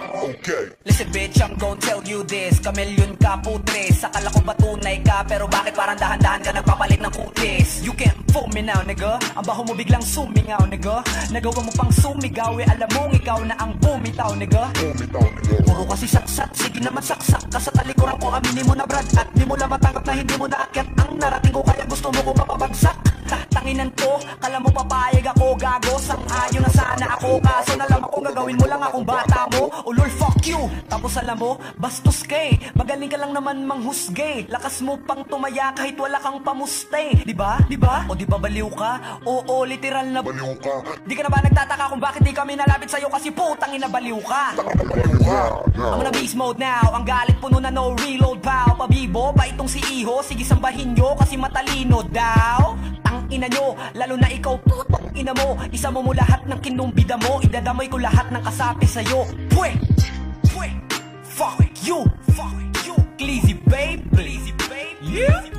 Okay. Listen bitch, I'm gon' tell you this. Kamilyon ka putres, akala ko ba tunay ka, pero bakit parang dahan-dahan ka nagpapalit ng kutis? You can't fool me now nigga, ang baho mo biglang sumingaw nigga. Nagawa mo pang sumigaw, alam mong ikaw na ang bumitaw nigga. Puro kasi saksat, sige naman saksak ka sa talikuran ko, aminin mo na brad. At di mo lang matanggap na hindi mo naakyat ang narating ko, kaya gusto mo ko mapabagsak. Tanginan ko, kala mo papayag ako, gago. Sang-ayon na sana ako, kaso nalaman ko gagawin mo lang akong bata mo. Ulol fuck you, tapos alam mo, bastos kay, magaling ka lang naman manghusgay. Lakas mo pang tumaya kahit wala kang pamuste. Diba? Diba? O diba baliw ka? Oo, literal na Baliw ka. Di ka na ba nagtataka kung bakit di kami nalapit sa'yo, kasi putang ina baliw ka. Baliw ka. I'm on a beast mode now, ang galit puno na no reload pal. Pabibo ba itong si Iho? Sige sambahin nyo kasi matalino daw. Tang ina nyo, lalo na ikaw putang ina mo. Isa mo lahat ng kinumbida mo, idadamay ko lahat ng kasapi sa'yo. Pwe! Pwe! Fuck you! Fuck you! Pleasy babe! Pleasy babe! Yeah!